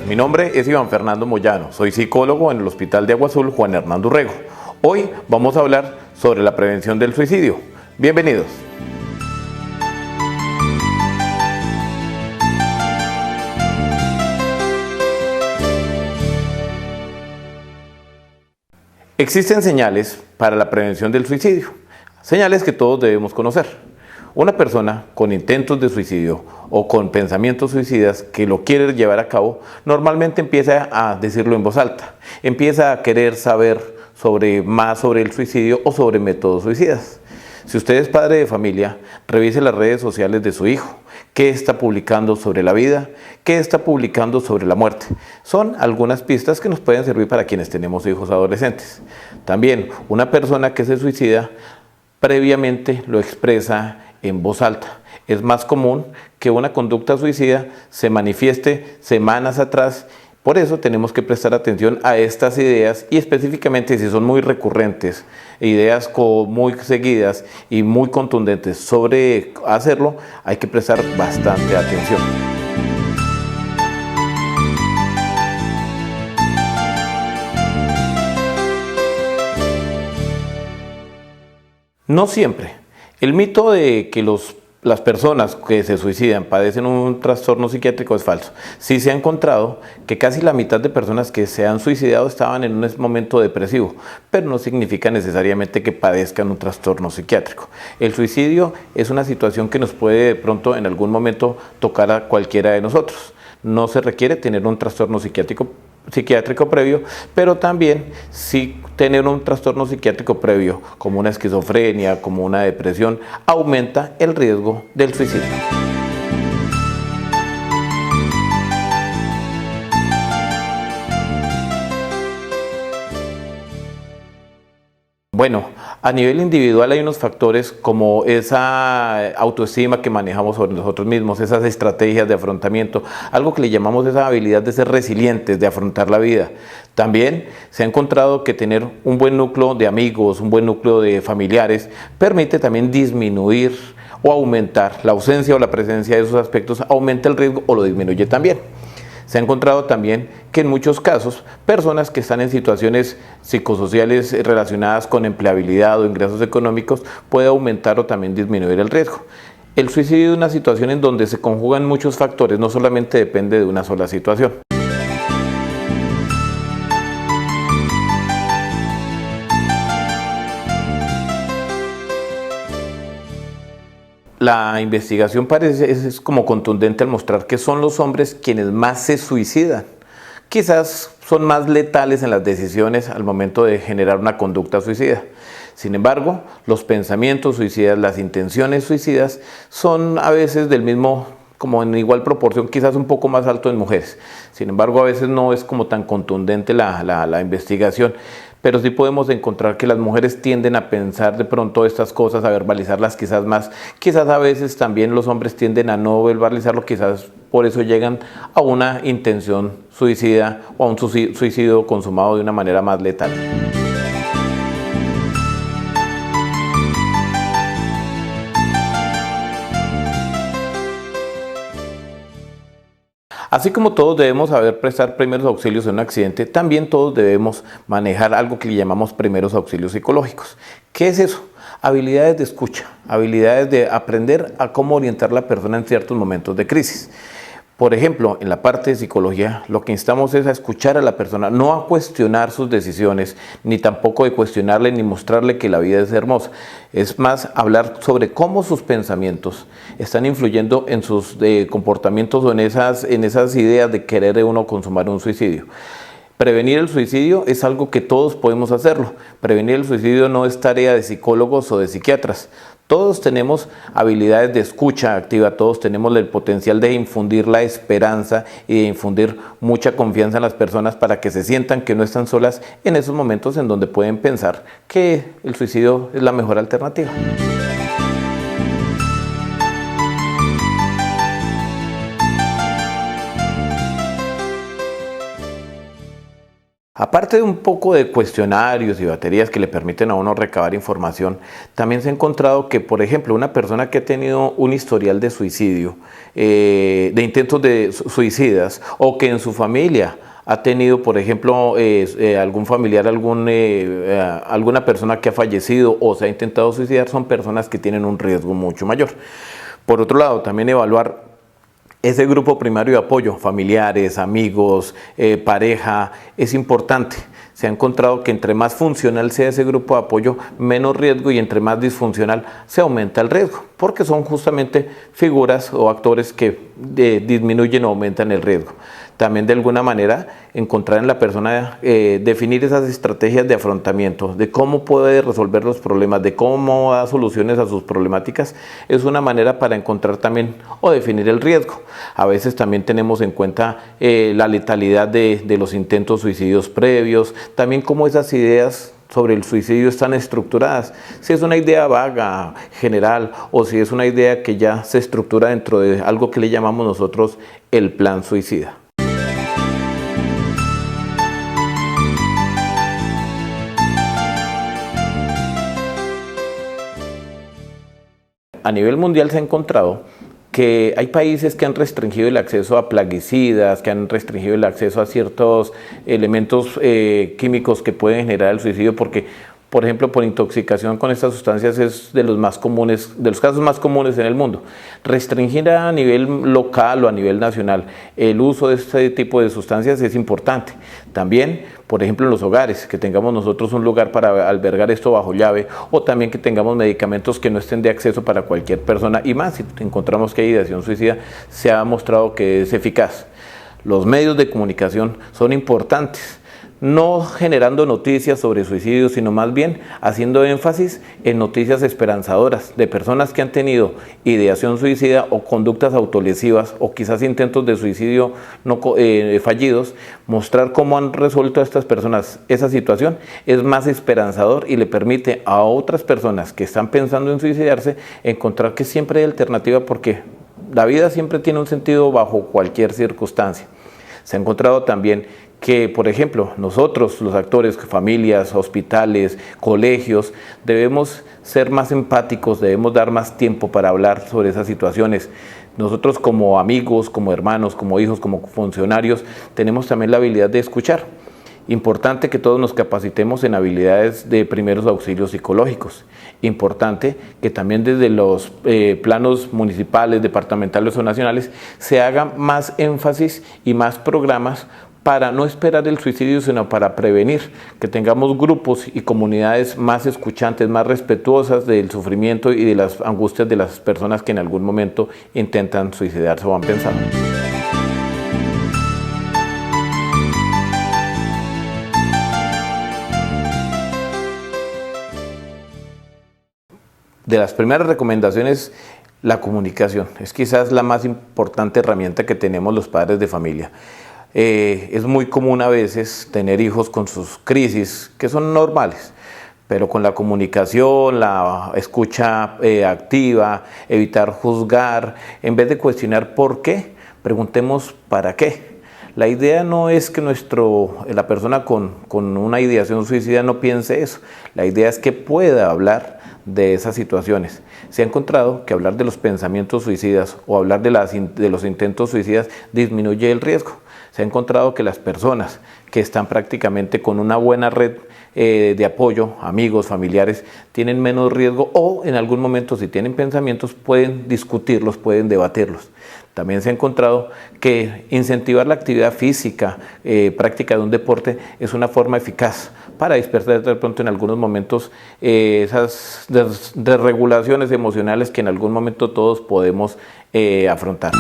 mi nombre es Iván Fernando Moyano, soy psicólogo en el Hospital de Agua Azul Juan Hernando Urrego. Hoy vamos a hablar sobre la prevención del suicidio. Bienvenidos. Existen señales para la prevención del suicidio, señales que todos debemos conocer. Una persona con intentos de suicidio o con pensamientos suicidas que lo quiere llevar a cabo, normalmente empieza a decirlo en voz alta, empieza a querer saber más sobre el suicidio o sobre métodos suicidas. Si usted es padre de familia, revise las redes sociales de su hijo. ¿Qué está publicando sobre la vida? ¿Qué está publicando sobre la muerte? Son algunas pistas que nos pueden servir para quienes tenemos hijos adolescentes. También, una persona que se suicida previamente lo expresa en voz alta. Es más común que una conducta suicida se manifieste semanas atrás. Por eso tenemos que prestar atención a estas ideas y específicamente si son muy recurrentes, ideas muy seguidas y muy contundentes sobre hacerlo, hay que prestar bastante atención. No siempre. El mito de que las personas que se suicidan padecen un trastorno psiquiátrico es falso. Sí se ha encontrado que casi la mitad de personas que se han suicidado estaban en un momento depresivo, pero no significa necesariamente que padezcan un trastorno psiquiátrico. El suicidio es una situación que nos puede de pronto en algún momento tocar a cualquiera de nosotros. No se requiere tener un trastorno psiquiátrico previo, pero también si tener un trastorno psiquiátrico previo, como una esquizofrenia, como una depresión, aumenta el riesgo del suicidio. Bueno, a nivel individual hay unos factores como esa autoestima que manejamos sobre nosotros mismos, esas estrategias de afrontamiento, algo que le llamamos esa habilidad de ser resilientes, de afrontar la vida. También se ha encontrado que tener un buen núcleo de amigos, un buen núcleo de familiares, permite también disminuir o aumentar la ausencia o la presencia de esos aspectos, aumenta el riesgo o lo disminuye también. Se ha encontrado también que en muchos casos, personas que están en situaciones psicosociales relacionadas con empleabilidad o ingresos económicos puede aumentar o también disminuir el riesgo. El suicidio es una situación en donde se conjugan muchos factores, no solamente depende de una sola situación. La investigación es como contundente al mostrar que son los hombres quienes más se suicidan. Quizás son más letales en las decisiones al momento de generar una conducta suicida. Sin embargo, los pensamientos suicidas, las intenciones suicidas son a veces del mismo, como en igual proporción, quizás un poco más alto en mujeres. Sin embargo, a veces no es como tan contundente la investigación. Pero sí podemos encontrar que las mujeres tienden a pensar de pronto estas cosas, a verbalizarlas quizás más. Quizás a veces también los hombres tienden a no verbalizarlo, quizás por eso llegan a una intención suicida o a un suicidio consumado de una manera más letal. Así como todos debemos saber prestar primeros auxilios en un accidente, también todos debemos manejar algo que le llamamos primeros auxilios psicológicos. ¿Qué es eso? Habilidades de escucha, habilidades de aprender a cómo orientar a la persona en ciertos momentos de crisis. Por ejemplo, en la parte de psicología, lo que instamos es a escuchar a la persona, no a cuestionar sus decisiones, ni tampoco de cuestionarle ni mostrarle que la vida es hermosa. Es más, hablar sobre cómo sus pensamientos están influyendo en sus comportamientos o en esas ideas de querer uno consumar un suicidio. Prevenir el suicidio es algo que todos podemos hacerlo. Prevenir el suicidio no es tarea de psicólogos o de psiquiatras. Todos tenemos habilidades de escucha activa, todos tenemos el potencial de infundir la esperanza y de infundir mucha confianza en las personas para que se sientan que no están solas en esos momentos en donde pueden pensar que el suicidio es la mejor alternativa. Aparte de un poco de cuestionarios y baterías que le permiten a uno recabar información, también se ha encontrado que, por ejemplo, una persona que ha tenido un historial de suicidio, de intentos de suicidas, o que en su familia ha tenido, por ejemplo, algún familiar, alguna persona que ha fallecido o se ha intentado suicidar, son personas que tienen un riesgo mucho mayor. Por otro lado, también evaluar ese grupo primario de apoyo, familiares, amigos, pareja, es importante. Se ha encontrado que entre más funcional sea ese grupo de apoyo, menos riesgo, y entre más disfuncional se aumenta el riesgo, porque son justamente figuras o actores que disminuyen o aumentan el riesgo. También de alguna manera encontrar en la persona, definir esas estrategias de afrontamiento, de cómo puede resolver los problemas, de cómo da soluciones a sus problemáticas, es una manera para encontrar también o definir el riesgo. A veces también tenemos en cuenta la letalidad de los intentos suicidios previos, también cómo esas ideas sobre el suicidio están estructuradas, si es una idea vaga, general, o si es una idea que ya se estructura dentro de algo que le llamamos nosotros el plan suicida. A nivel mundial se ha encontrado que hay países que han restringido el acceso a plaguicidas, que han restringido el acceso a ciertos elementos químicos que pueden generar el suicidio, porque, por ejemplo, por intoxicación con estas sustancias es de los más comunes, de los casos más comunes en el mundo. Restringir a nivel local o a nivel nacional el uso de este tipo de sustancias es importante. También, por ejemplo, en los hogares, que tengamos nosotros un lugar para albergar esto bajo llave, o también que tengamos medicamentos que no estén de acceso para cualquier persona, y más si encontramos que hay ideación suicida, se ha mostrado que es eficaz. Los medios de comunicación son importantes, no generando noticias sobre suicidios, sino más bien haciendo énfasis en noticias esperanzadoras de personas que han tenido ideación suicida o conductas autolesivas o quizás intentos de suicidio fallidos. Mostrar cómo han resuelto a estas personas esa situación es más esperanzador y le permite a otras personas que están pensando en suicidarse encontrar que siempre hay alternativa, porque la vida siempre tiene un sentido bajo cualquier circunstancia. Se ha encontrado también que, por ejemplo, nosotros, los actores, familias, hospitales, colegios, debemos ser más empáticos, debemos dar más tiempo para hablar sobre esas situaciones. Nosotros como amigos, como hermanos, como hijos, como funcionarios, tenemos también la habilidad de escuchar. Importante que todos nos capacitemos en habilidades de primeros auxilios psicológicos. Importante que también desde los planos municipales, departamentales o nacionales se haga más énfasis y más programas para no esperar el suicidio, sino para prevenir, que tengamos grupos y comunidades más escuchantes, más respetuosas del sufrimiento y de las angustias de las personas que en algún momento intentan suicidarse o han pensado. De las primeras recomendaciones, la comunicación. Es quizás la más importante herramienta que tenemos los padres de familia. Es muy común a veces tener hijos con sus crisis, que son normales, pero con la comunicación, la escucha activa, evitar juzgar, en vez de cuestionar por qué, preguntemos para qué. La idea no es que la persona con una ideación suicida no piense eso, la idea es que pueda hablar de esas situaciones. Se ha encontrado que hablar de los pensamientos suicidas o hablar de los intentos suicidas disminuye el riesgo. Se ha encontrado que las personas que están prácticamente con una buena red de apoyo, amigos, familiares, tienen menos riesgo, o en algún momento, si tienen pensamientos, pueden discutirlos, pueden debatirlos. También se ha encontrado que incentivar la actividad física, práctica de un deporte, es una forma eficaz para despertar de pronto en algunos momentos esas desregulaciones emocionales que en algún momento todos podemos afrontar.